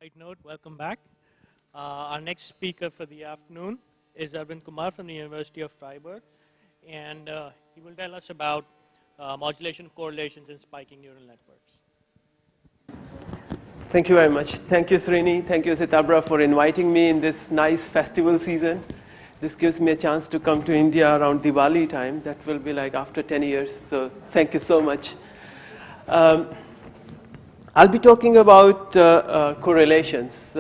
Right note, welcome back. Our next speaker for the afternoon is Arvind Kumar from the University of Freiburg, and he will tell us about modulation of correlations in spiking neural networks. Thank you very much. Thank you, Srini. Thank you, Sitabra, for inviting me in this nice festival season. This gives me a chance to come to India around Diwali time. That will be like after 10 years, so thank you so much. I'll be talking about correlations.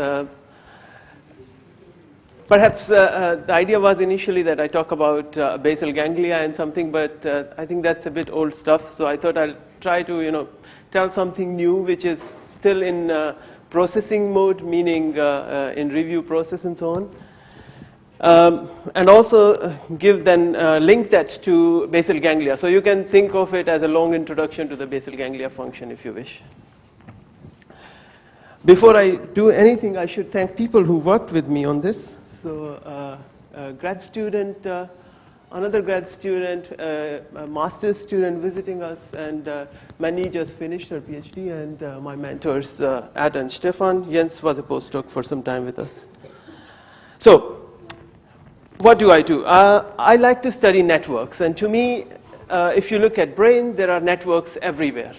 Perhaps the idea was initially that I talk about basal ganglia and something, but I think that's a bit old stuff. So I thought I'll try to, tell something new, which is still in processing mode, meaning in review process and so on. And also link that to basal ganglia. So you can think of it as a long introduction to the basal ganglia function, if you wish. Before I do anything, I should thank people who worked with me on this. So a grad student, another grad student, a master's student visiting us, and Manny just finished her PhD, and my mentors, Ad and Stefan. Jens was a postdoc for some time with us. So what do? I like to study networks, and to me, if you look at brain, there are networks everywhere.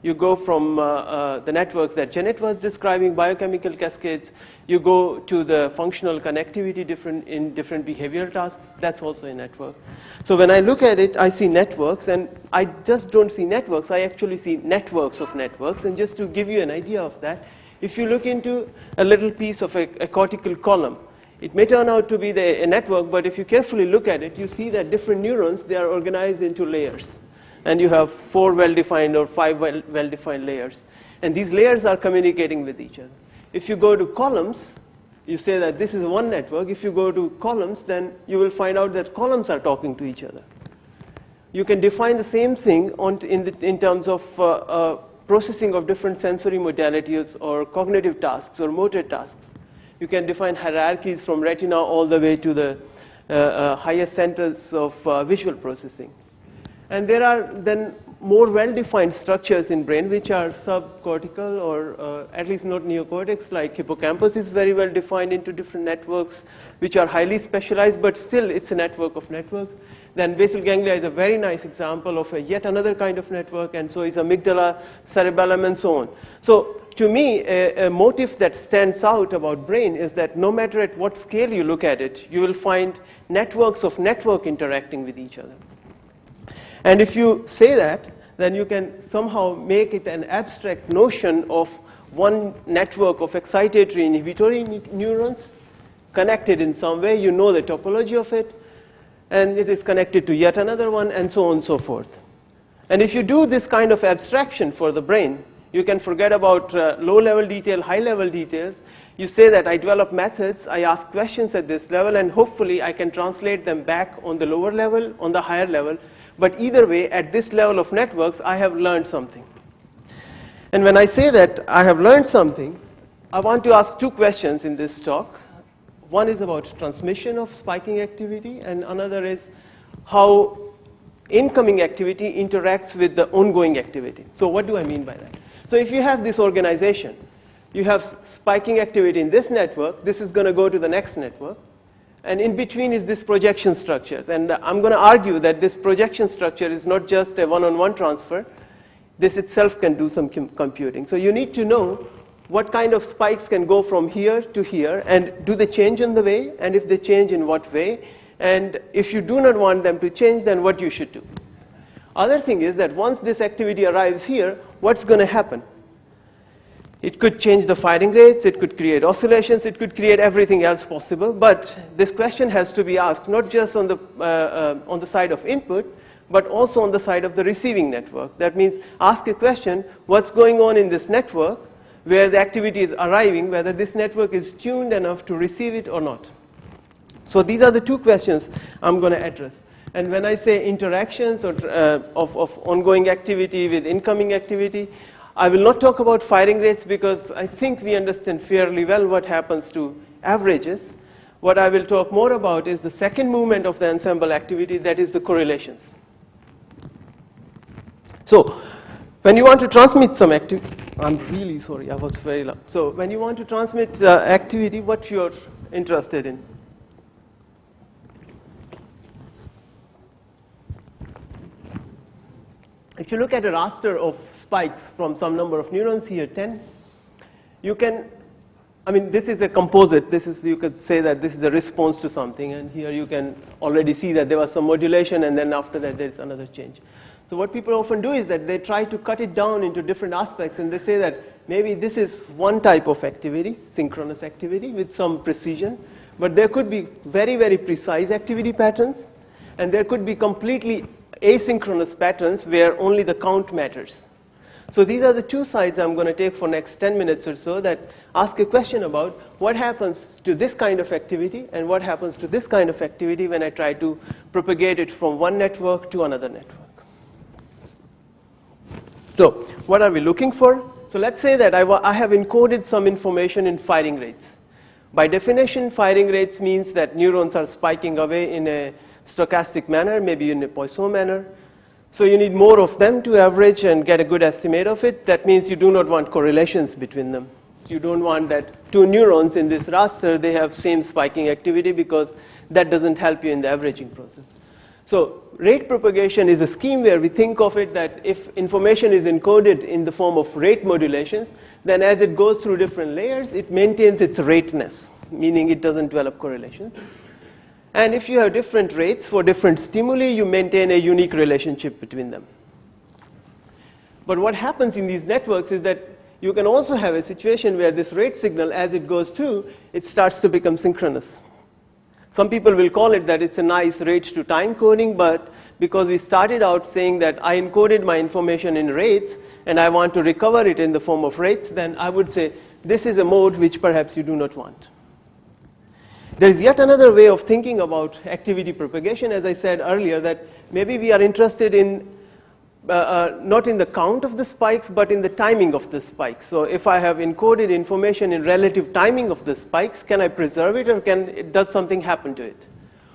You go from the networks that Janet was describing, biochemical cascades. You go to the functional connectivity in different behavioral tasks. That's also a network. So when I look at it, I see networks, and I just don't see networks. I actually see networks of networks. And just to give you an idea of that, if you look into a little piece of a cortical column, it may turn out to be a network, but if you carefully look at it, you see that different neurons, they are organized into layers. And you have 4 well-defined or 5 well-defined layers. And these layers are communicating with each other. If you go to columns, you say that this is one network. If you go to columns, then you will find out that columns are talking to each other. You can define the same thing in terms of processing of different sensory modalities or cognitive tasks or motor tasks. You can define hierarchies from retina all the way to the highest centers of visual processing. And there are then more well-defined structures in brain which are subcortical or at least not neocortex, like hippocampus is very well defined into different networks which are highly specialized, but still it's a network of networks. Then basal ganglia is a very nice example of yet another kind of network, and so is amygdala, cerebellum, and so on. So to me, a motif that stands out about brain is that no matter at what scale you look at it, you will find networks of network interacting with each other. And if you say that, then you can somehow make it an abstract notion of one network of excitatory inhibitory neurons connected in some way. You know the topology of it, and it is connected to yet another one, and so on and so forth. And if you do this kind of abstraction for the brain, you can forget about low-level detail, high-level details. You say that I develop methods, I ask questions at this level, and hopefully I can translate them back on the lower level, on the higher level. But either way, at this level of networks, I have learned something. And when I say that I have learned something, I want to ask 2 questions in this talk. One is about transmission of spiking activity, and another is how incoming activity interacts with the ongoing activity. So what do I mean by that? So if you have this organization, you have spiking activity in this network, this is going to go to the next network. And in between is this projection structures. And I'm going to argue that this projection structure is not just a one-on-one transfer. This itself can do some computing. So you need to know what kind of spikes can go from here to here, and do they change in the way, and if they change, in what way. And if you do not want them to change, then what you should do. Other thing is that once this activity arrives here, what's going to happen? It could change the firing rates, it could create oscillations, it could create everything else possible. But this question has to be asked not just on the side of input, but also on the side of the receiving network. That means ask a question, what's going on in this network where the activity is arriving, whether this network is tuned enough to receive it or not. So these are the 2 questions I'm going to address. And when I say interactions or, of ongoing activity with incoming activity, I will not talk about firing rates because I think we understand fairly well what happens to averages. What I will talk more about is the second movement of the ensemble activity, that is the correlations. So when you want to transmit some activity, I'm really sorry, I was very loud. So when you want to transmit activity, what you're interested in? If you look at a raster of spikes from some number of neurons, here 10, you can, I mean, this is a composite. This is, you could say that this is a response to something, and here you can already see that there was some modulation, and then after that there's another change. So what people often do is that they try to cut it down into different aspects, and they say that maybe this is one type of activity, synchronous activity with some precision, but there could be very, very precise activity patterns, and there could be completely asynchronous patterns where only the count matters. So these are the two sides I'm going to take for next 10 minutes or so that ask a question about what happens to this kind of activity and what happens to this kind of activity when I try to propagate it from one network to another network. So what are we looking for? So let's say that I have encoded some information in firing rates. By definition, firing rates means that neurons are spiking away in a stochastic manner, maybe in a Poisson manner. So you need more of them to average and get a good estimate of it. That means you do not want correlations between them. You don't want that two neurons in this raster, they have same spiking activity, because that doesn't help you in the averaging process. So rate propagation is a scheme where we think of it that if information is encoded in the form of rate modulations, then as it goes through different layers, it maintains its rateness, meaning it doesn't develop correlations. And if you have different rates for different stimuli, you maintain a unique relationship between them. But what happens in these networks is that you can also have a situation where this rate signal, as it goes through, it starts to become synchronous. Some people will call it that it's a nice rate to time coding, but because we started out saying that I encoded my information in rates and I want to recover it in the form of rates, then I would say this is a mode which perhaps you do not want. There is yet another way of thinking about activity propagation, as I said earlier, that maybe we are interested in not in the count of the spikes, but in the timing of the spikes. So if I have encoded information in relative timing of the spikes, can I preserve it, or does something happen to it?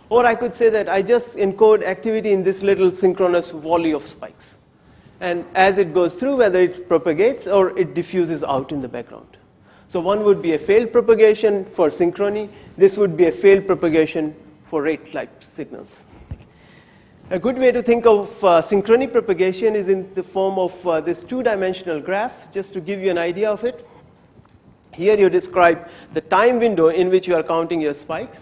Or I could say that I just encode activity in this little synchronous volley of spikes. And as it goes through, whether it propagates or it diffuses out in the background. So one would be a failed propagation for synchrony. This would be a failed propagation for rate-type signals. A good way to think of synchrony propagation is in the form of this two-dimensional graph, just to give you an idea of it. Here you describe the time window in which you are counting your spikes.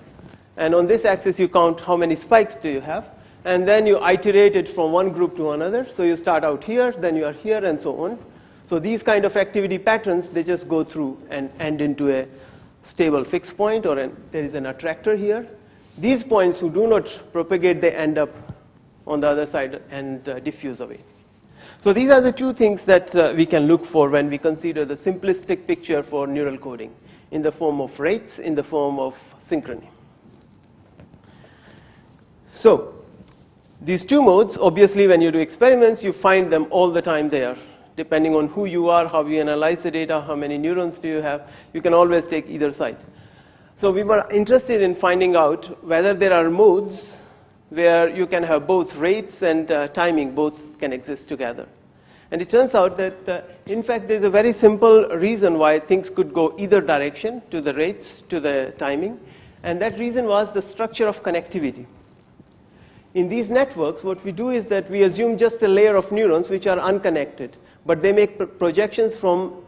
And on this axis, you count how many spikes do you have. And then you iterate it from one group to another. So you start out here, then you are here, and so on. So these kind of activity patterns, they just go through and end into a stable fixed point, or there is an attractor here. These points who do not propagate, they end up on the other side and diffuse away. So these are the two things that we can look for when we consider the simplistic picture for neural coding, in the form of rates, in the form of synchrony. So these two modes, obviously when you do experiments, you find them all the time there. Depending on who you are, how you analyze the data, how many neurons do you have, you can always take either side. So we were interested in finding out whether there are modes where you can have both rates and timing, both can exist together. And it turns out that, in fact, there's a very simple reason why things could go either direction, to the rates, to the timing. And that reason was the structure of connectivity. In these networks, what we do is that we assume just a layer of neurons which are unconnected, but they make projections from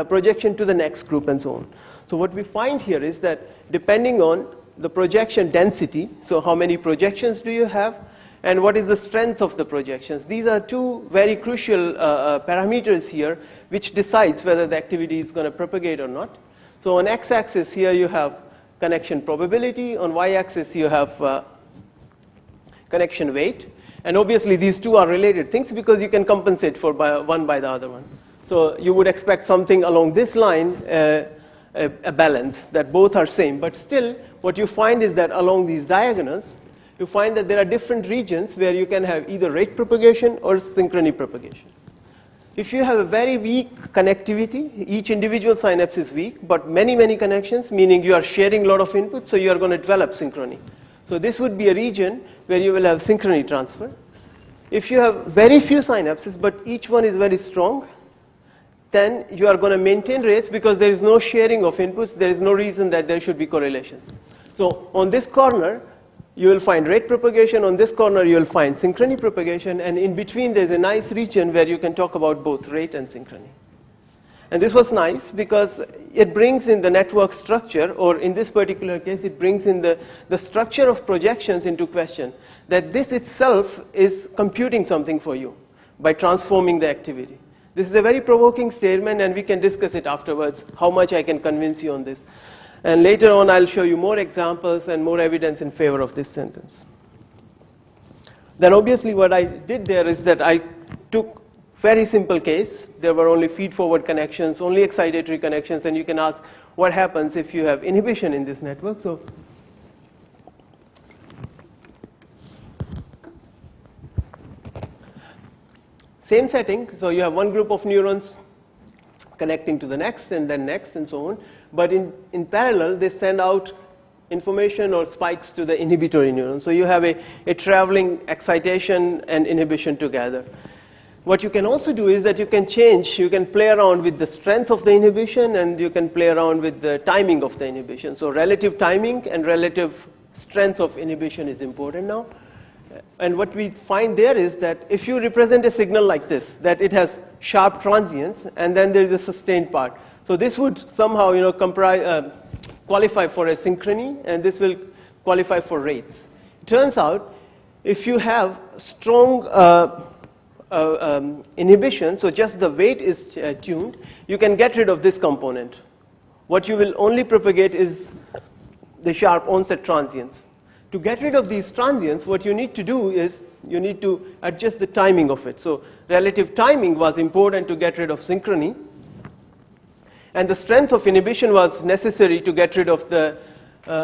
projection to the next group and so on. So what we find here is that depending on the projection density, so how many projections do you have, and what is the strength of the projections, these are two very crucial parameters here which decides whether the activity is going to propagate or not. So on x-axis here you have connection probability, on y-axis you have connection weight. And obviously these two are related things because you can compensate for one by the other one. So you would expect something along this line, a balance, that both are same. But still, what you find is that along these diagonals, you find that there are different regions where you can have either rate propagation or synchrony propagation. If you have a very weak connectivity, each individual synapse is weak, but many, many connections, meaning you are sharing a lot of input, so you are going to develop synchrony. So this would be a region where you will have synchrony transfer. If you have very few synapses, but each one is very strong, then you are going to maintain rates because there is no sharing of inputs. There is no reason that there should be correlations. So on this corner, you will find rate propagation. On this corner, you will find synchrony propagation. And in between, there's a nice region where you can talk about both rate and synchrony. And this was nice because it brings in the network structure, or in this particular case, it brings in the structure of projections into question, that this itself is computing something for you by transforming the activity. This is a very provoking statement, and we can discuss it afterwards, how much I can convince you on this. And later on, I'll show you more examples and more evidence in favor of this sentence. Then obviously what I did there is that I took very simple case. There were only feed-forward connections, only excitatory connections, and you can ask what happens if you have inhibition in this network. So same setting. So you have one group of neurons connecting to the next, and then next, and so on. But in parallel, they send out information or spikes to the inhibitory neuron. So you have a traveling excitation and inhibition together. What you can also do is that you can play around with the strength of the inhibition, and you can play around with the timing of the inhibition. So relative timing and relative strength of inhibition is important now. And what we find there is that if you represent a signal like this, that it has sharp transients, and then there is a sustained part. So this would somehow, qualify for a synchrony, and this will qualify for rates. It turns out, if you have strong inhibition, so just the weight is tuned, you can get rid of this component. What you will only propagate is the sharp onset transients. To get rid of these transients, what you need to do is you need to adjust the timing of it. So relative timing was important to get rid of synchrony, and the strength of inhibition was necessary to get rid of the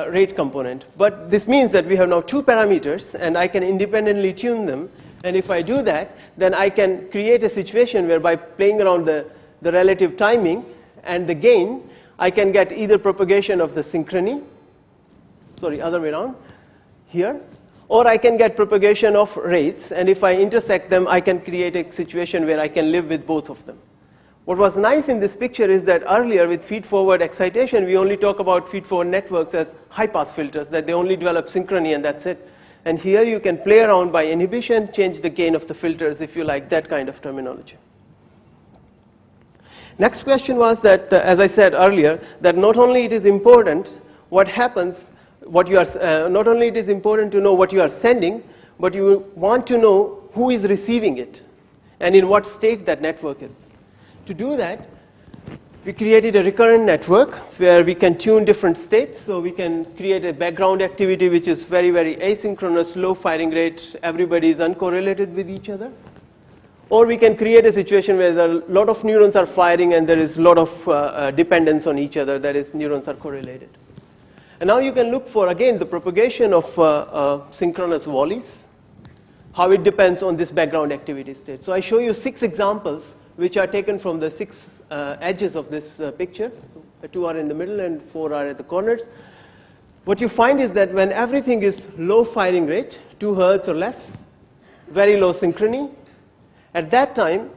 rate component. But this means that we have now two parameters, and I can independently tune them. And if I do that, then I can create a situation where by playing around the relative timing and the gain, I can get either propagation of the synchrony, other way around, here, or I can get propagation of rates, and if I intersect them, I can create a situation where I can live with both of them. What was nice in this picture is that earlier with feed-forward excitation, we only talk about feed-forward networks as high-pass filters, that they only develop synchrony and that's it. And here you can play around by inhibition, change the gain of the filters if you like that kind of terminology. Next question was that, as I said earlier, that not only it is important what happens, not only it is important to know what you are sending, but you want to know who is receiving it and in what state that network is. To do that, we created a recurrent network where we can tune different states. So we can create a background activity which is very, very asynchronous, low firing rate. Everybody is uncorrelated with each other. Or we can create a situation where a lot of neurons are firing and there is a lot of dependence on each other, that is, neurons are correlated. And now you can look for, again, the propagation of synchronous volleys, how it depends on this background activity state. So I show you 6 examples which are taken from the 6 edges of this picture. 2 are in the middle and 4 are at the corners. What you find is that when everything is low firing rate, 2 hertz or less, very low synchrony, at that time,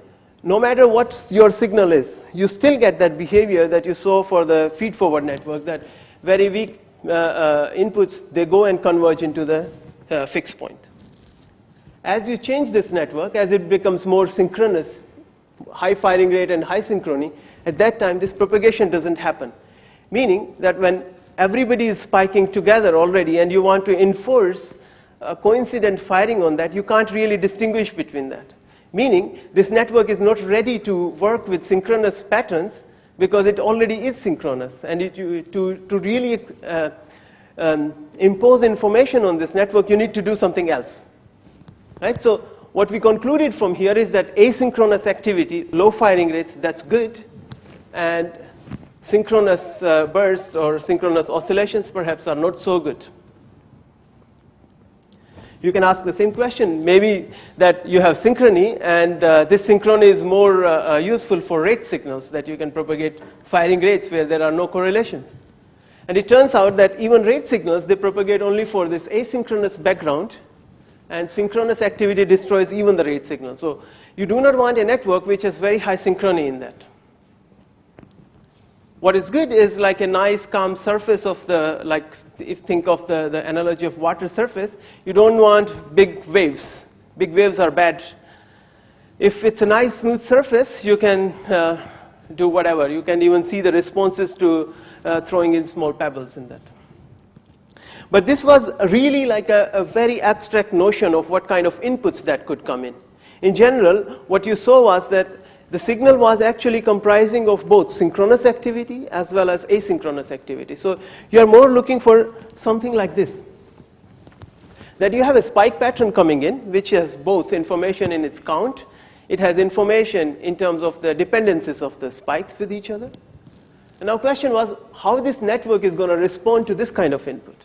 no matter what your signal is, you still get that behavior that you saw for the feed-forward network, that very weak inputs, they go and converge into the fixed point. As you change this network, as it becomes more synchronous, high firing rate and high synchrony, at that time this propagation doesn't happen. Meaning that when everybody is spiking together already and you want to enforce coincident firing on that, you can't really distinguish between that. Meaning this network is not ready to work with synchronous patterns because it already is synchronous. And to really impose information on this network, you need to do something else. Right? So what we concluded from here is that asynchronous activity, low firing rates, that's good. And synchronous bursts or synchronous oscillations perhaps are not so good. You can ask the same question. Maybe that you have synchrony, and this synchrony is more useful for rate signals, that you can propagate firing rates where there are no correlations. And it turns out that even rate signals, they propagate only for this asynchronous background, and synchronous activity destroys even the rate signal. So you do not want a network which has very high synchrony in that. What is good is like a nice calm surface of the, like if think of the analogy of water surface, you don't want big waves. Big waves are bad. If it's a nice smooth surface, you can do whatever. You can even see the responses to throwing in small pebbles in that. But this was really like a very abstract notion of what kind of inputs that could come in. In general, what you saw was that the signal was actually comprising of both synchronous activity as well as asynchronous activity. So you are more looking for something like this. That you have a spike pattern coming in, which has both information in its count. It has information in terms of the dependencies of the spikes with each other. And our question was how this network is going to respond to this kind of input.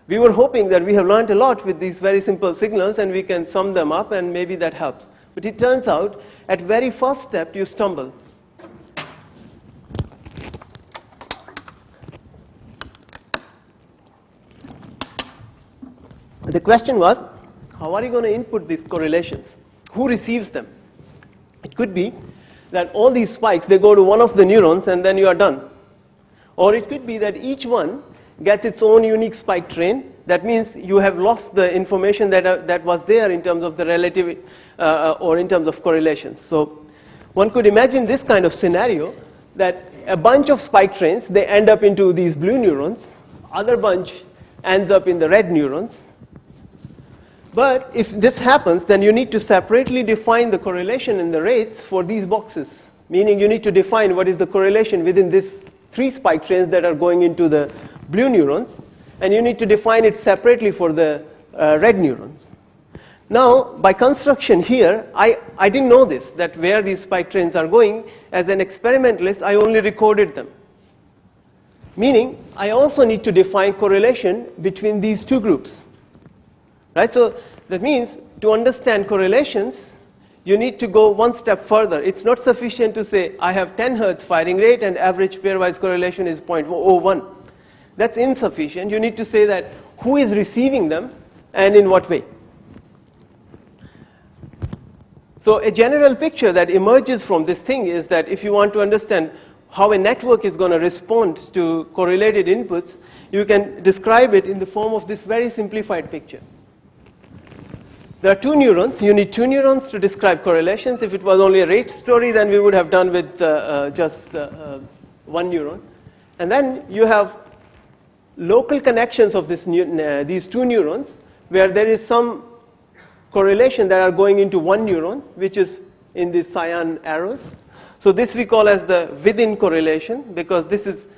We were hoping that we have learned a lot with these very simple signals and we can sum them up and maybe that helps. But it turns out at very first step you stumble. The question was, how are you going to input these correlations? Who receives them? It could be that all these spikes, they go to one of the neurons and then you are done. Or it could be that each one gets its own unique spike train. That means you have lost the information that was there in terms of the relative or in terms of correlations. So one could imagine this kind of scenario that a bunch of spike trains, they end up into these blue neurons. Other bunch ends up in the red neurons. But if this happens, then you need to separately define the correlation in the rates for these boxes. Meaning you need to define what is the correlation within these 3 spike trains that are going into the blue neurons. And you need to define it separately for the red neurons. Now, by construction here, I didn't know this, that where these spike trains are going. As an experimentalist, I only recorded them. Meaning, I also need to define correlation between these 2 groups. Right? So that means to understand correlations, you need to go one step further. It's not sufficient to say, I have 10 Hertz firing rate and average pairwise correlation is 0.01. That's insufficient. You need to say that who is receiving them and in what way. So a general picture that emerges from this thing is that if you want to understand how a network is going to respond to correlated inputs, you can describe it in the form of this very simplified picture. There are 2 neurons. You need 2 neurons to describe correlations. If it was only a rate story, then we would have done with just 1 neuron. And then you have local connections of these 2 neurons where there is some correlation that are going into 1 neuron, which is in these cyan arrows. So this we call as the within correlation because this is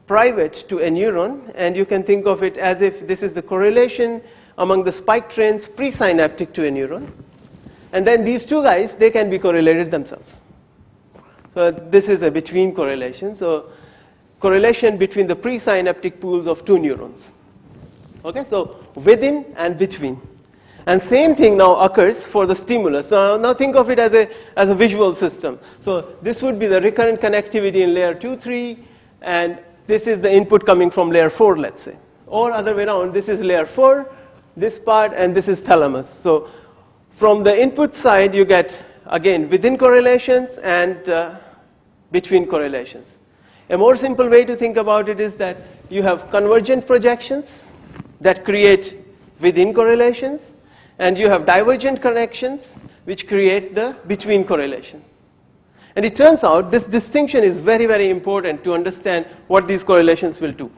private to a neuron, and you can think of it as if this is the correlation among the spike trains presynaptic to a neuron. And then these 2 guys, they can be correlated themselves. So this is a between correlation. So correlation between the presynaptic pools of 2 neurons. Okay, so within and between. And same thing now occurs for the stimulus. So now think of it as a visual system. So this would be the recurrent connectivity in layer 2, 3, and this is the input coming from layer 4, let's say. Or other way around, this is layer 4, this part, and this is thalamus. So from the input side, you get, again, within correlations and between correlations. A more simple way to think about it is that you have convergent projections that create within correlations, and you have divergent connections which create the between correlation. And it turns out this distinction is very, very important to understand what these correlations will do.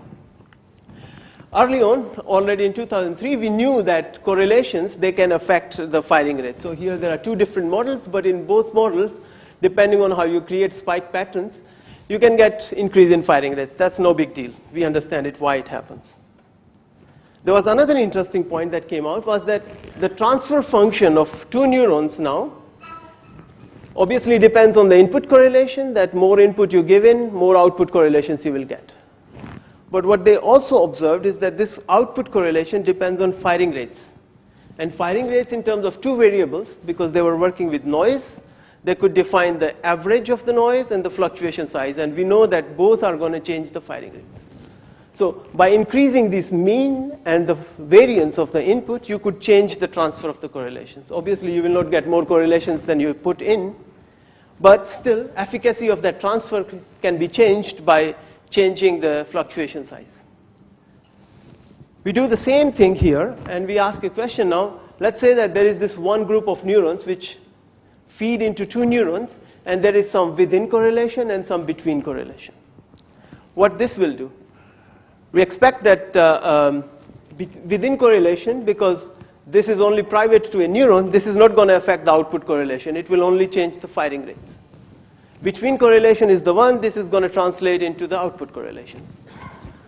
Early on, already in 2003, we knew that correlations, they can affect the firing rate. So here there are 2 different models, but in both models, depending on how you create spike patterns, you can get increase in firing rates. That's no big deal. We understand it, why it happens. There was another interesting point that came out was that the transfer function of 2 neurons now obviously depends on the input correlation, that more input you give in, more output correlations you will get. But what they also observed is that this output correlation depends on firing rates. And firing rates in terms of 2 variables, because they were working with noise, they could define the average of the noise and the fluctuation size. And we know that both are going to change the firing rates. So by increasing this mean and the variance of the input, you could change the transfer of the correlations. Obviously, you will not get more correlations than you put in, but still, efficacy of that transfer can be changed by changing the fluctuation size. We do the same thing here, and we ask a question now. Let's say that there is this one group of neurons which feed into two neurons, and there is some within correlation and some between correlation. What this will do? We expect that within correlation, because this is only private to a neuron, this is not going to affect the output correlation. It will only change the firing rates. Between correlation is the one, this is going to translate into the output correlations.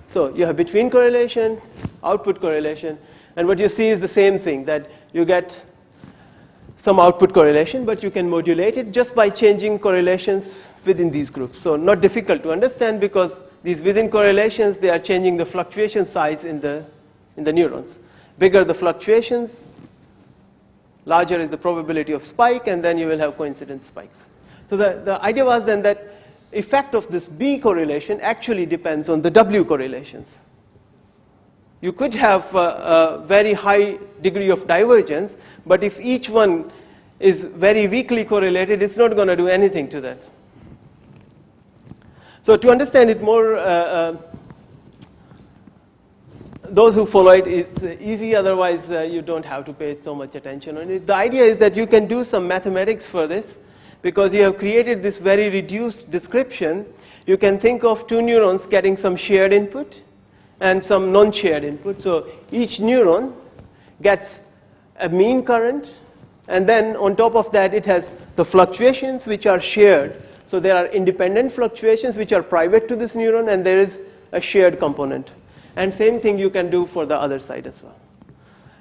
So you have between correlation, output correlation, and what you see is the same thing, that you get some output correlation, but you can modulate it just by changing correlations within these groups. So not difficult to understand, because these within correlations, they are changing the fluctuation size in the neurons. Bigger the fluctuations, larger is the probability of spike, and then you will have coincident spikes. So the idea was then that effect of this B correlation actually depends on the W correlations. You could have a very high degree of divergence, but if each one is very weakly correlated, it's not going to do anything to that. So to understand it more, those who follow it is easy, otherwise you don't have to pay so much attention on it. The idea is that you can do some mathematics for this, because you have created this very reduced description. You can think of two neurons getting some shared input and some non-shared input. So each neuron gets a mean current, and then on top of that it has the fluctuations which are shared. So there are independent fluctuations which are private to this neuron, and there is a shared component. And same thing you can do for the other side as well.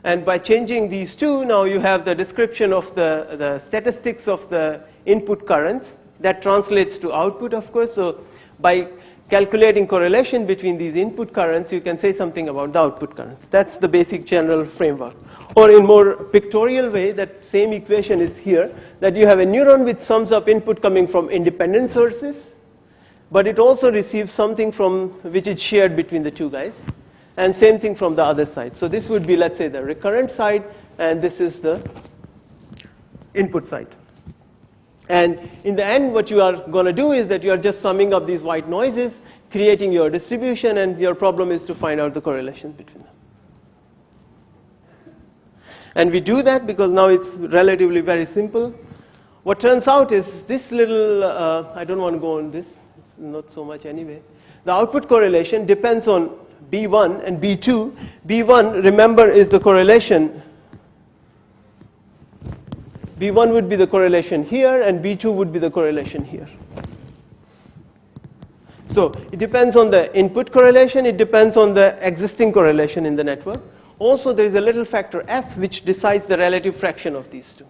And by changing these two, now you have the description of the statistics of the input currents. That translates to output, of course. So by calculating correlation between these input currents, you can say something about the output currents. That's the basic general framework. Or in more pictorial way, that same equation is here, that you have a neuron which sums up input coming from independent sources, but it also receives something from which is shared between the two guys, and same thing from the other side. So this would be, let's say, the recurrent side, and this is the input side. And in the end, what you are going to do is that you are just summing up these white noises, creating your distribution, and your problem is to find out the correlations between them. And we do that because now it's relatively very simple. What turns out is this little, I don't want to go on this, it's not so much anyway. The output correlation depends on B1 and B2. B1, remember, is the correlation. B1 would be the correlation here, and B2 would be the correlation here. So it depends on the input correlation, it depends on the existing correlation in the network. Also, there is a little factor S which decides the relative fraction of these two.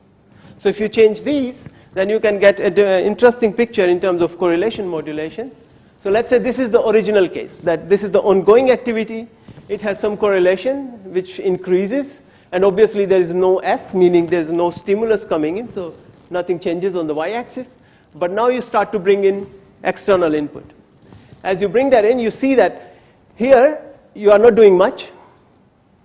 So if you change these, then you can get an interesting picture in terms of correlation modulation. So let's say this is the original case, that this is the ongoing activity. It has some correlation which increases, and obviously there is no S, meaning there is no stimulus coming in, so nothing changes on the y-axis. But now you start to bring in external input. As you bring that in, you see that here you are not doing much.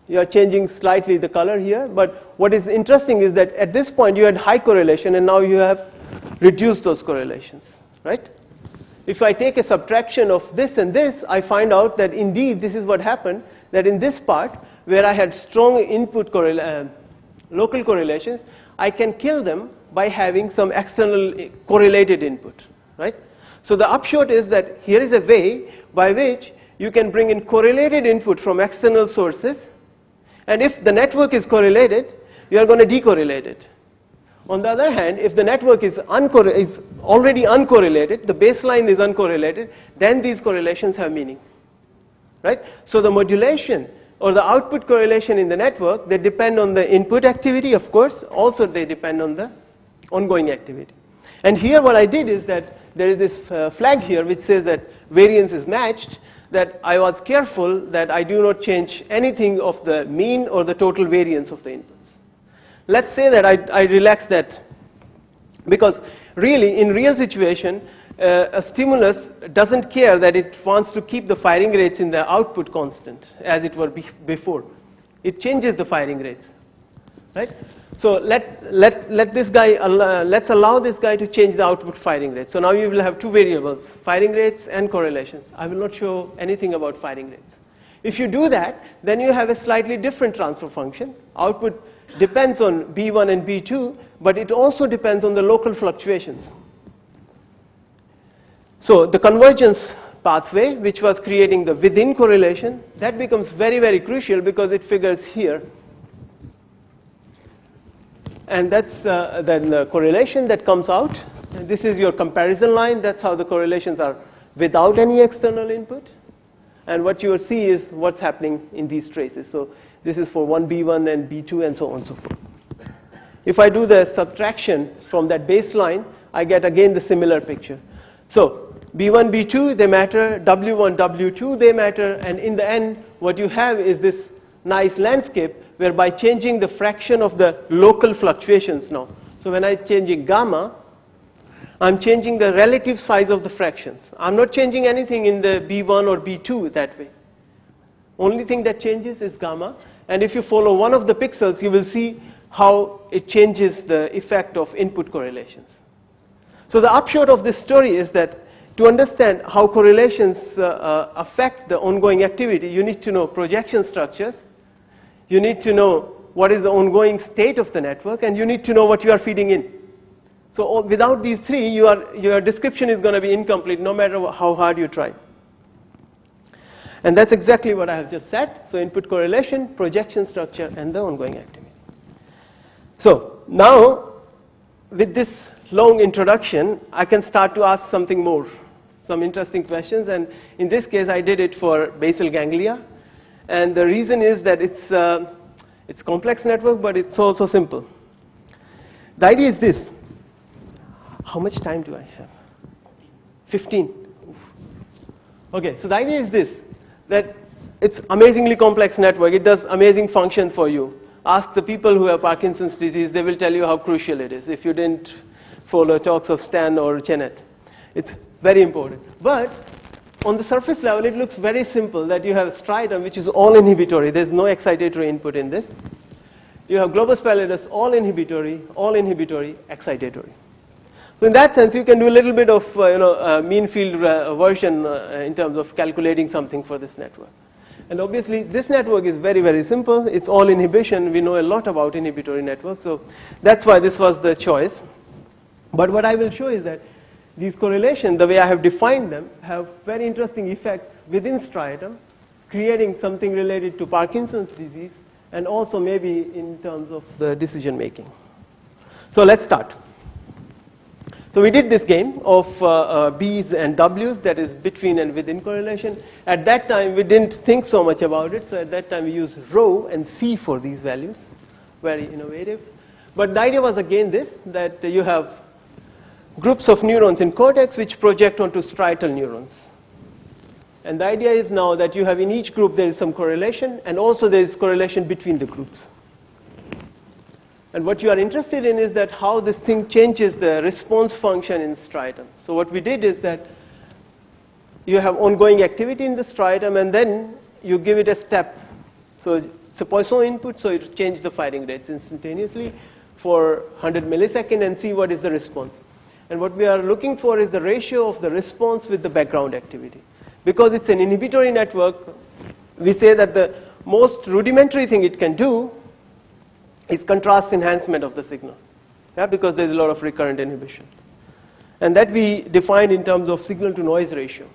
You are changing slightly the color here, but what is interesting is that at this point you had high correlation, and now you have reduced those correlations, right? If I take a subtraction of this and this, I find out that indeed this is what happened, that in this part where I had strong input local correlations, I can kill them by having some external correlated input, right? So the upshot is that here is a way by which you can bring in correlated input from external sources, and if the network is correlated, you are going to decorrelate it. On the other hand, if the network is already uncorrelated, the baseline is uncorrelated, then these correlations have meaning, right? So the modulation or the output correlation in the network, they depend on the input activity, of course. Also, they depend on the ongoing activity. And here what I did is that there is this flag here which says that variance is matched, that I was careful that I do not change anything of the mean or the total variance of the inputs. Let's say that I relax that, because really in real situation, a stimulus doesn't care that it wants to keep the firing rates in the output constant as it were before. It changes the firing rates, right? So let this guy, let's allow this guy to change the output firing rate. So now you will have two variables, firing rates and correlations. I will not show anything about firing rates. If you do that, then you have a slightly different transfer function. Output depends on B1 and B2, but it also depends on the local fluctuations. So the convergence pathway, which was creating the within correlation, that becomes very, very crucial because it figures here. And that's then the correlation that comes out. And this is your comparison line. That's how the correlations are without any external input. And what you will see is what's happening in these traces. So this is for 1B1 and B2 and so on and so forth. If I do the subtraction from that baseline, I get again the similar picture. So B1, B2, they matter. W1, W2, they matter. And in the end, what you have is this nice landscape where by changing the fraction of the local fluctuations now. So when I'm changing gamma, I'm changing the relative size of the fractions. I'm not changing anything in the B1 or B2 that way. Only thing that changes is gamma. And if you follow one of the pixels, you will see how it changes the effect of input correlations. So the upshot of this story is that to understand how correlations affect the ongoing activity, you need to know projection structures, you need to know what is the ongoing state of the network, and you need to know what you are feeding in. So without these three, your description is going to be incomplete no matter how hard you try. And that's exactly what I have just said. So input correlation, projection structure, and the ongoing activity. So now, with this long introduction, I can start to ask something more, some interesting questions. And in this case, I did it for basal ganglia. And the reason is that it's complex network, but it's also simple. The idea is this. How much time do I have? 15. Oof. Okay, so the idea is this, that it's amazingly complex network. It does amazing function for you. Ask the people who have Parkinson's disease, they will tell you how crucial it is if you didn't follow talks of Stan or Janet. It's very important. But on the surface level, it looks very simple that you have a striatum which is all inhibitory. There's no excitatory input in this. You have globus pallidus, all inhibitory, excitatory. So in that sense, you can do a little bit of mean field version in terms of calculating something for this network. And obviously, this network is very, very simple. It's all inhibition. We know a lot about inhibitory networks. So that's why this was the choice. But what I will show is that these correlations, the way I have defined them, have very interesting effects within striatum, creating something related to Parkinson's disease, and also maybe in terms of the decision making. So let's start. So we did this game of B's and W's, that is between and within correlation. At that time, we didn't think so much about it. So at that time, we used rho and C for these values. Very innovative. But the idea was again this, that you have groups of neurons in cortex which project onto striatal neurons. And the idea is now that you have in each group there is some correlation, and also there is correlation between the groups. And what you are interested in is that how this thing changes the response function in striatum. So what we did is that you have ongoing activity in the striatum, and then you give it a step. So it's a Poisson input, so it changes the firing rates instantaneously for 100 milliseconds and see what is the response. And what we are looking for is the ratio of the response with the background activity. Because it's an inhibitory network, we say that the most rudimentary thing it can do is contrast enhancement of the signal, because there's a lot of recurrent inhibition. And that we defined in terms of signal to noise ratio.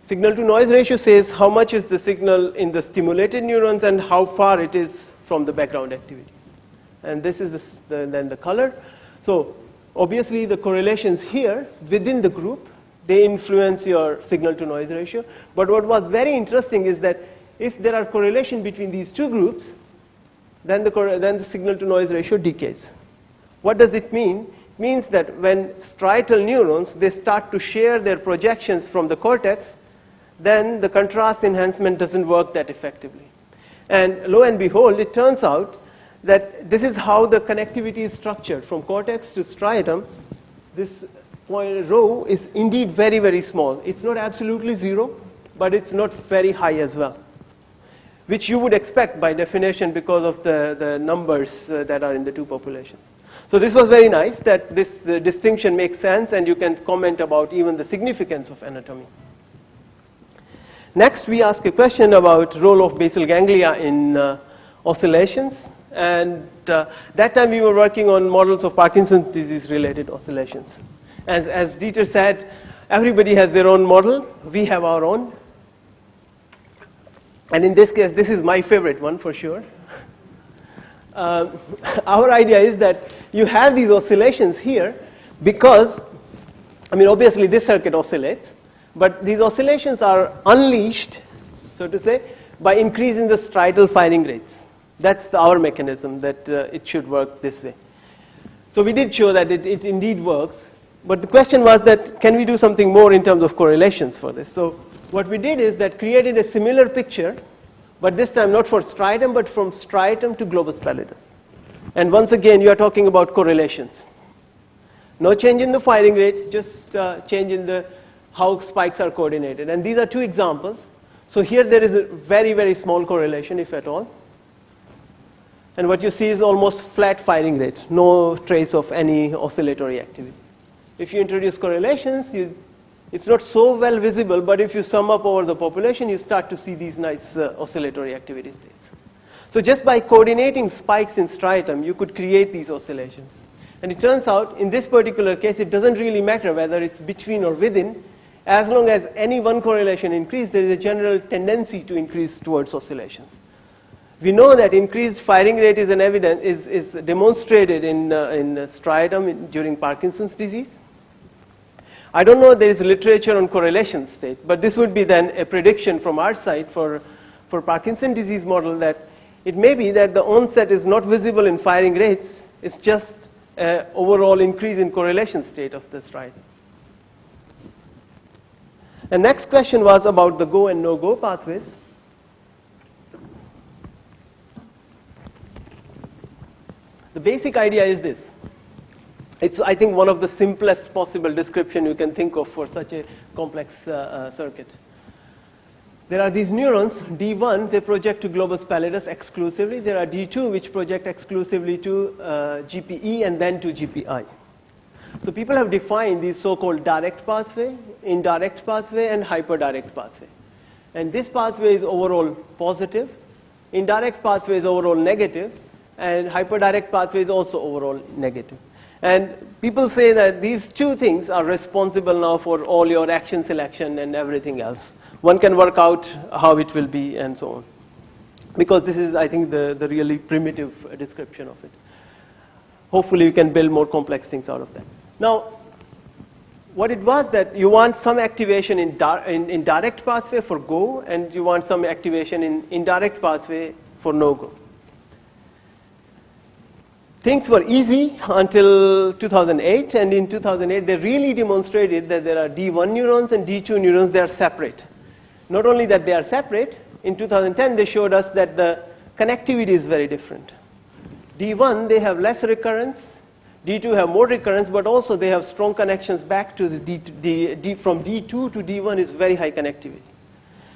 Signal to noise ratio says how much is the signal in the stimulated neurons and how far it is from the background activity. And this is then the color. So obviously the correlations here within the group, they influence your signal to noise ratio. But what was very interesting is that if there are correlation between these two groups, then the signal to noise ratio decays. What does it mean? It means that when striatal neurons, they start to share their projections from the cortex, then the contrast enhancement doesn't work that effectively. And lo and behold, it turns out that this is how the connectivity is structured from cortex to striatum. This rho is indeed very, very small. It's not absolutely zero, but it's not very high as well, which you would expect by definition because of the numbers that are in the two populations. So this was very nice that the distinction makes sense, and you can comment about even the significance of anatomy. Next, we ask a question about role of basal ganglia in oscillations. And that time we were working on models of Parkinson's disease-related oscillations. As Dieter said, everybody has their own model. We have our own. And in this case, this is my favorite one for sure. Our idea is that you have these oscillations here because, I mean, obviously this circuit oscillates, but these oscillations are unleashed, so to say, by increasing the striatal firing rates. That's our mechanism, that it should work this way. So we did show that it indeed works, but the question was that can we do something more in terms of correlations for this? So what we did is that created a similar picture, but this time not for striatum, but from striatum to globus pallidus. And once again, you are talking about correlations. No change in the firing rate, just change in how spikes are coordinated. And these are two examples. So here there is a very, very small correlation, if at all. And what you see is almost flat firing rate, no trace of any oscillatory activity. If you introduce correlations, it's not so well visible, but if you sum up over the population, you start to see these nice oscillatory activity states. So just by coordinating spikes in striatum, you could create these oscillations. And it turns out, in this particular case, it doesn't really matter whether it's between or within. As long as any one correlation increases, there is a general tendency to increase towards oscillations. We know that increased firing rate is demonstrated in striatum during Parkinson's disease. I don't know if there is literature on correlation state, but this would be then a prediction from our side for Parkinson's disease model that it may be that the onset is not visible in firing rates, it's just an overall increase in correlation state of the striatum. The next question was about the go and no-go pathways. The basic idea is this. It's, I think, one of the simplest possible description you can think of for such a complex circuit. There are these neurons, D1, they project to globus pallidus exclusively. There are D2, which project exclusively to GPE and then to GPI. So people have defined these so-called direct pathway, indirect pathway, and hyperdirect pathway. And this pathway is overall positive. Indirect pathway is overall negative. And hyperdirect pathway is also overall negative. And people say that these two things are responsible now for all your action selection and everything else. One can work out how it will be and so on. Because this is, I think, the really primitive description of it. Hopefully you can build more complex things out of that. Now, what it was that you want some activation in direct pathway for go, and you want some activation in indirect pathway for no-go. Things were easy until 2008, and in 2008 they really demonstrated that there are D1 neurons and D2 neurons, they are separate. Not only that they are separate, in 2010 they showed us that the connectivity is very different. D1, they have less recurrence, D2 have more recurrence, but also they have strong connections back to the from D2 to D1 is very high connectivity.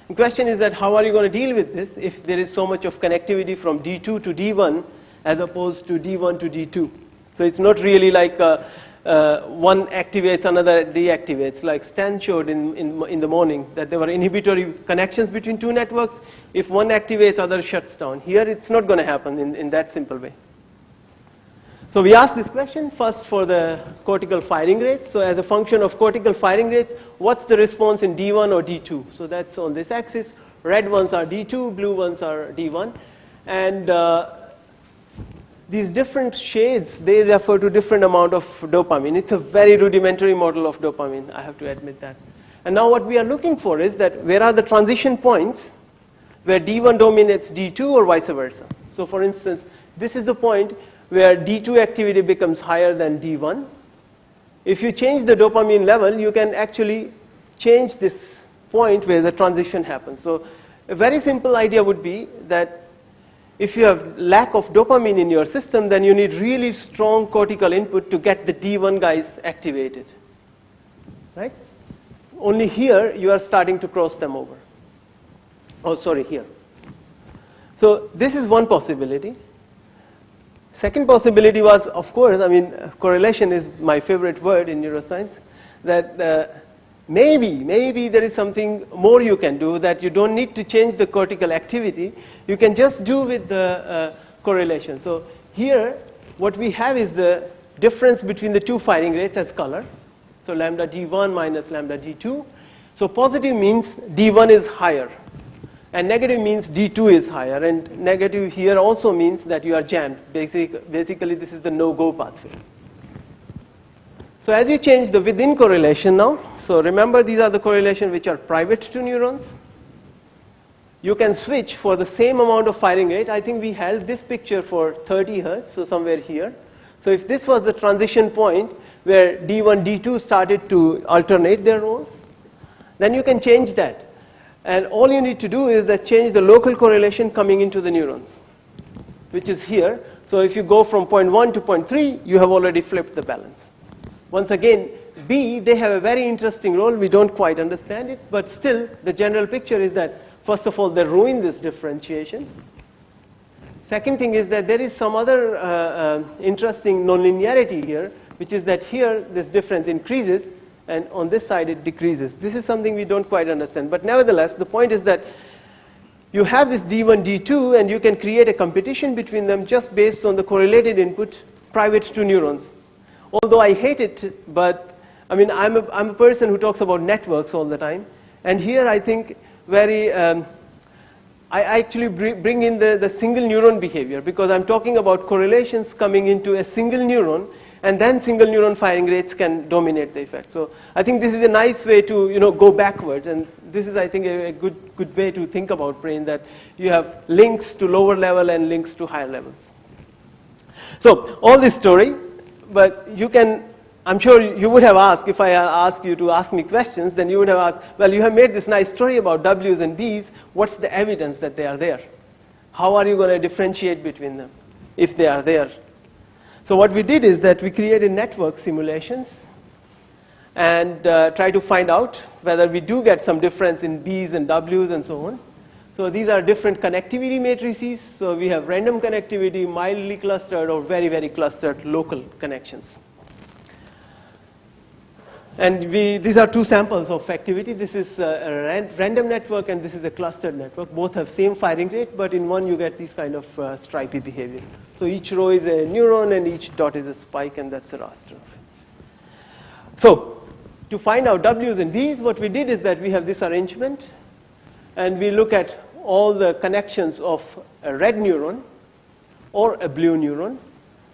The question is that how are you going to deal with this if there is so much of connectivity from D2 to D1 as opposed to D1 to D2. So it's not really like one activates, another deactivates. Like Stan showed in the morning that there were inhibitory connections between two networks. If one activates, other shuts down. Here it's not going to happen in that simple way. So we asked this question first for the cortical firing rate. So as a function of cortical firing rate, what's the response in D1 or D2? So that's on this axis. Red ones are D2, blue ones are D1. And these different shades, they refer to different amount of dopamine. It's a very rudimentary model of dopamine, I have to admit that. And now what we are looking for is that where are the transition points where D1 dominates D2 or vice versa. So for instance, this is the point where D2 activity becomes higher than D1. If you change the dopamine level, you can actually change this point where the transition happens. So a very simple idea would be that if you have lack of dopamine in your system, then you need really strong cortical input to get the D1 guys activated. right? Only here you are starting to cross them over. Oh, sorry, here. So this is one possibility. Second possibility was, of course, I mean, correlation is my favorite word in neuroscience, that maybe there is something more you can do, that you don't need to change the cortical activity. You can just do with the correlation. So here, what we have is the difference between the two firing rates as color. So lambda d1 minus lambda d2. So positive means d1 is higher, and negative means d2 is higher, and negative here also means that you are jammed. Basically, this is the no-go pathway. So as you change the within correlation now, so remember these are the correlations which are private to neurons. You can switch for the same amount of firing rate. I think we held this picture for 30 hertz, so somewhere here. So if this was the transition point where D1, D2 started to alternate their roles, then you can change that. And all you need to do is that change the local correlation coming into the neurons, which is here. So if you go from point 1 to point 3, you have already flipped the balance. Once again, B, they have a very interesting role. We don't quite understand it, but still, the general picture is that, first of all, they ruin this differentiation. Second thing is that there is some other interesting nonlinearity here, which is that here this difference increases, and on this side it decreases. This is something we don't quite understand. But nevertheless, the point is that you have this D1, D2, and you can create a competition between them just based on the correlated input private to neurons. Although I hate it, but I mean, I'm a person who talks about networks all the time. And here I think I actually bring in the single neuron behavior, because I'm talking about correlations coming into a single neuron, and then single neuron firing rates can dominate the effect. So I think this is a nice way to go backwards, and this is, I think, a good way to think about brain, that you have links to lower level and links to higher levels. So all this story, but you can, I'm sure you would have asked, if I asked you to ask me questions, then you would have asked, well, you have made this nice story about W's and B's. What's the evidence that they are there? How are you going to differentiate between them if they are there? So what we did is that we created network simulations and try to find out whether we do get some difference in B's and W's and so on. So these are different connectivity matrices. So we have random connectivity, mildly clustered, or very, very clustered local connections. And these are two samples of activity. This is a random network, and this is a clustered network. Both have same firing rate, but in one you get this kind of stripy behavior. So each row is a neuron, and each dot is a spike, and that's a raster. So to find out W's and B's, what we did is that we have this arrangement, and we look at all the connections of a red neuron or a blue neuron.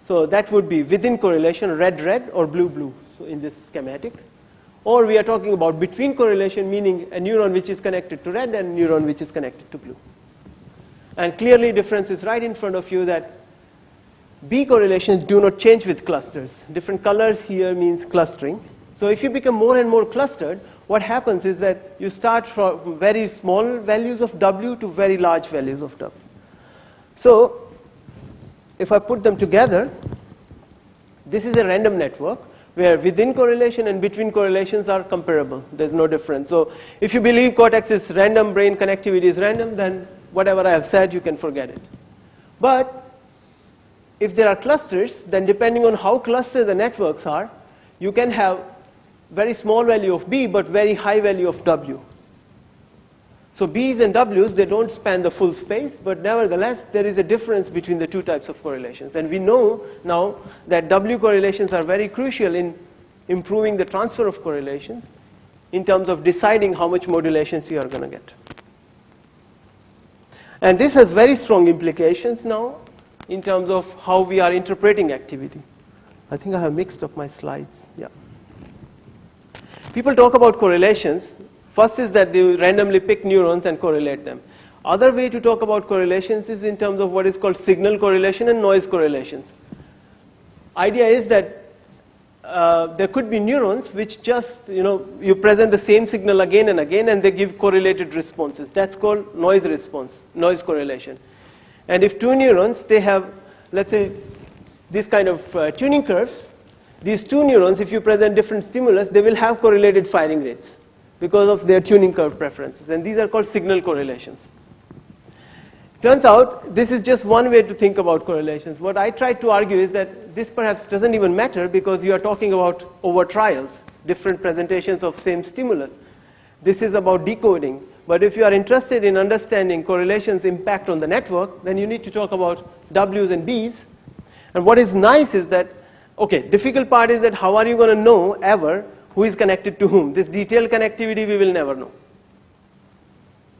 So that would be within correlation, red-red or blue-blue, so in this schematic. Or we are talking about between correlation, meaning a neuron which is connected to red and a neuron which is connected to blue. And clearly difference is right in front of you, that B correlations do not change with clusters. Different colors here means clustering. So if you become more and more clustered, what happens is that you start from very small values of W to very large values of W. So if I put them together, this is a random network where within correlation and between correlations are comparable. There's no difference. So if you believe cortex is random, brain connectivity is random, then whatever I have said, you can forget it. But if there are clusters, then depending on how clustered the networks are, you can have very small value of B, but very high value of W. So B's and W's, they don't span the full space, but nevertheless, there is a difference between the two types of correlations. And we know now that W correlations are very crucial in improving the transfer of correlations in terms of deciding how much modulations you are going to get. And this has very strong implications now in terms of how we are interpreting activity. I think I have mixed up my slides. Yeah. People talk about correlations. First is that they randomly pick neurons and correlate them. Other way to talk about correlations is in terms of what is called signal correlation and noise correlations. Idea is that there could be neurons which just, you present the same signal again and again, and they give correlated responses. That's called noise response, noise correlation. And if two neurons, they have, let's say, this kind of tuning curves, These two neurons, if you present different stimulus, they will have correlated firing rates because of their tuning curve preferences. And these are called signal correlations. Turns out, this is just one way to think about correlations. What I tried to argue is that this perhaps doesn't even matter because you are talking about over trials, different presentations of same stimulus. This is about decoding. But if you are interested in understanding correlations' impact on the network, then you need to talk about W's and B's. And what is nice is that, okay, difficult part is that how are you going to know ever who is connected to whom? This detailed connectivity we will never know,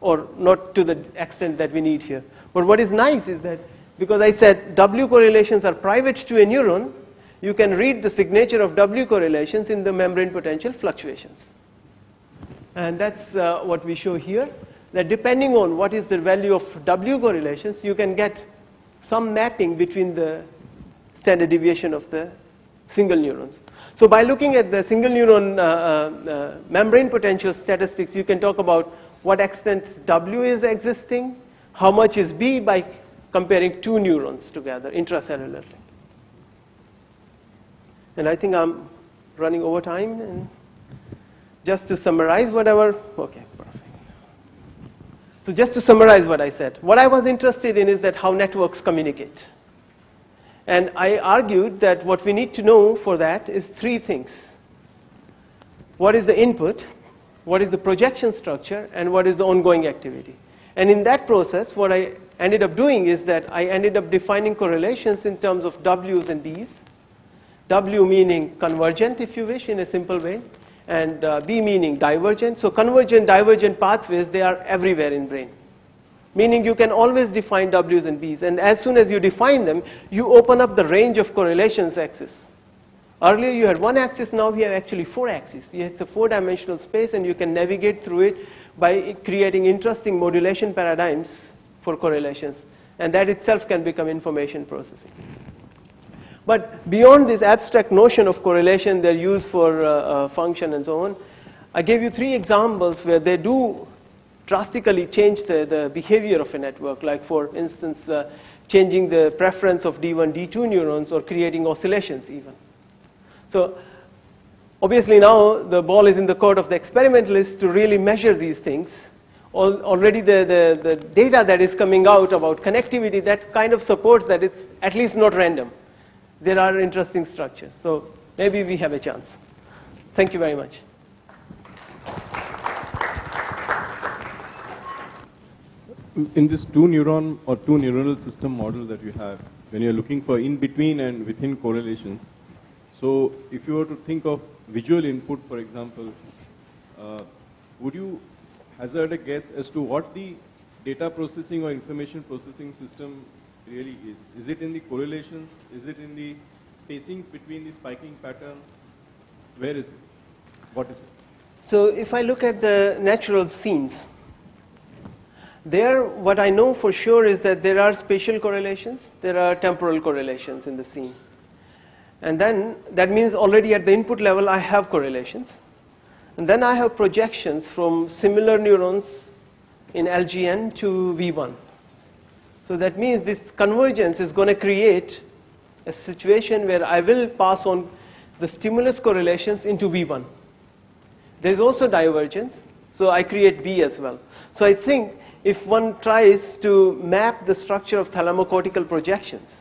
or not to the extent that we need here. But what is nice is that because I said W correlations are private to a neuron, you can read the signature of W correlations in the membrane potential fluctuations. And that's what we show here, that depending on what is the value of W correlations, you can get some mapping between the standard deviation of the single neurons. So by looking at the single neuron membrane potential statistics, you can talk about what extent W is existing, how much is B by comparing two neurons together intracellularly. And I think I'm running over time. And just to summarize whatever, okay, perfect. So just to summarize what I said, what I was interested in is that how networks communicate. And I argued that what we need to know for that is three things. What is the input? What is the projection structure? And what is the ongoing activity? And in that process, what I ended up doing is that I ended up defining correlations in terms of W's and B's. W meaning convergent, if you wish, in a simple way. And B meaning divergent. So convergent, divergent pathways, they are everywhere in brain. Meaning you can always define W's and B's. And as soon as you define them, you open up the range of correlations axis. Earlier you had one axis, now we have actually four axes. It's a four-dimensional space and you can navigate through it by creating interesting modulation paradigms for correlations. And that itself can become information processing. But beyond this abstract notion of correlation, they're used for function and so on. I gave you three examples where they do drastically change the behavior of a network, like for instance, changing the preference of D1, D2 neurons or creating oscillations even. So obviously now the ball is in the court of the experimentalists to really measure these things. Already the data that is coming out about connectivity, that kind of supports that it's at least not random. There are interesting structures. So maybe we have a chance. Thank you very much. In this two neuron or two neuronal system model that you have, when you're looking for in between and within correlations, so if you were to think of visual input, for example, would you hazard a guess as to what the data processing or information processing system really is? Is it in the correlations? Is it in the spacings between the spiking patterns? Where is it? What is it? So if I look at the natural scenes, there, what I know for sure is that there are spatial correlations, there are temporal correlations in the scene. And then that means already at the input level I have correlations. And then I have projections from similar neurons in LGN to V1. So that means this convergence is going to create a situation where I will pass on the stimulus correlations into V1. There is also divergence, so I create B as well. So I think if one tries to map the structure of thalamocortical projections,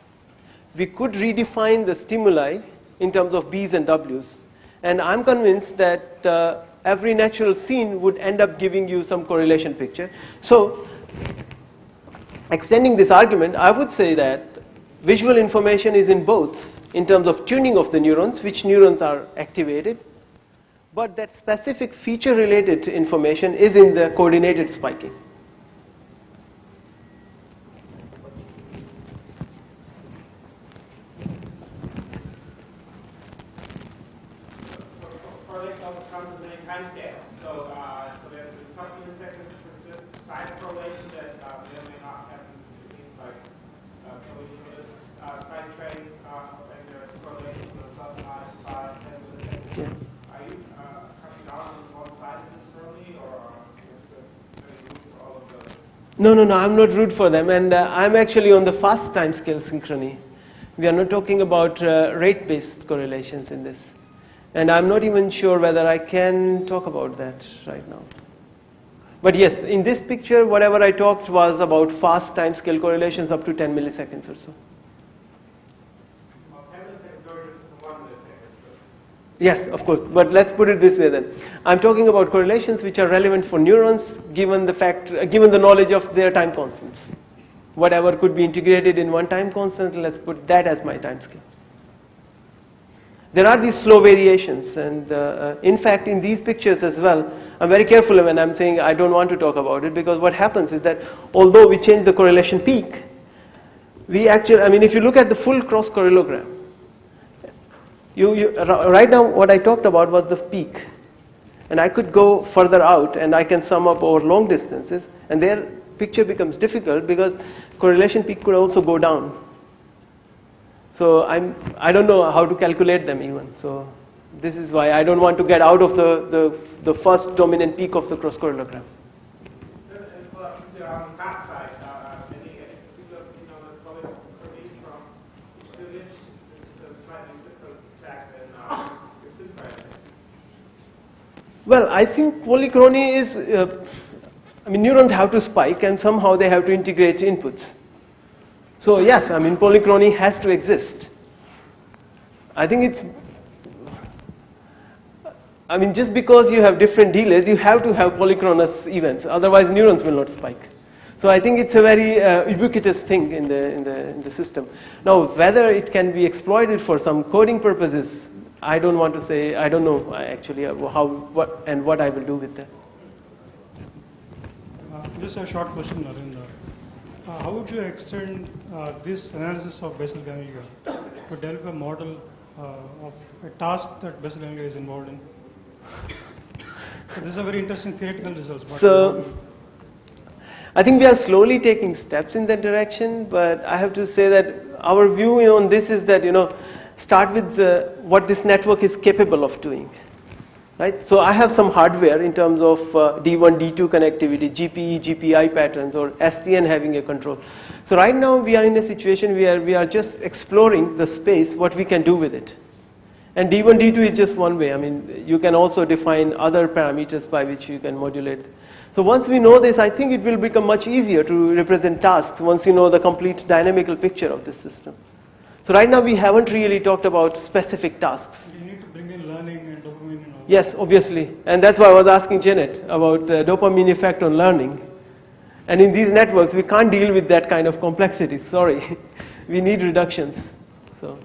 we could redefine the stimuli in terms of B's and W's. And I'm convinced that every natural scene would end up giving you some correlation picture. So extending this argument, I would say that visual information is in both, in terms of tuning of the neurons, which neurons are activated, but that specific feature-related information is in the coordinated spiking. No, I'm not root for them, and I'm actually on the fast time scale synchrony. We are not talking about rate-based correlations in this. And I'm not even sure whether I can talk about that right now. But yes, in this picture, whatever I talked was about fast timescale correlations up to 10 milliseconds or so. Well, 10 milliseconds going to 1 millisecond. Yes, of course, but let's put it this way then. I'm talking about correlations which are relevant for neurons given the knowledge of their time constants. Whatever could be integrated in one time constant, let's put that as my time scale. There are these slow variations, and in fact in these pictures as well, I'm very careful when I'm saying I don't want to talk about it, because what happens is that although we change the correlation peak, we actually, I mean, if you look at the full cross correlogram, right now what I talked about was the peak, and I could go further out and I can sum up over long distances, and their picture becomes difficult because correlation peak could also go down. So I don't know how to calculate them even. So this is why I don't want to get out of the first dominant peak of the cross correlogram. On that side, if you look, the polychromy from village, it's a slightly different track than your Synchrony. Well, I think polychromy is, neurons have to spike and somehow they have to integrate inputs. So yes, polychromy has to exist. I think it's, just because you have different delays, you have to have polychronous events, otherwise neurons will not spike. So I think it's a very ubiquitous thing in the system. Now, whether it can be exploited for some coding purposes, I don't want to say, I don't know actually what I will do with that. Just a short question, Narendra. How would you extend this analysis of basal ganglia to develop a model of a task that basal ganglia is involved in? So this is a very interesting theoretical result. So I think we are slowly taking steps in that direction, but I have to say that our view on this is that, start with what this network is capable of doing. Right? So I have some hardware in terms of D1, D2 connectivity, GPE, GPI patterns, or SDN having a control. So right now we are in a situation where we are just exploring the space, what we can do with it. And D1, D2 is just one way. You can also define other parameters by which you can modulate. So once we know this, I think it will become much easier to represent tasks once you know the complete dynamical picture of this system. So right now we haven't really talked about specific tasks. You need to bring in learning and dopamine and all. Yes, obviously. And that's why I was asking Janet about the dopamine effect on learning. And in these networks, we can't deal with that kind of complexity. Sorry. We need reductions. So.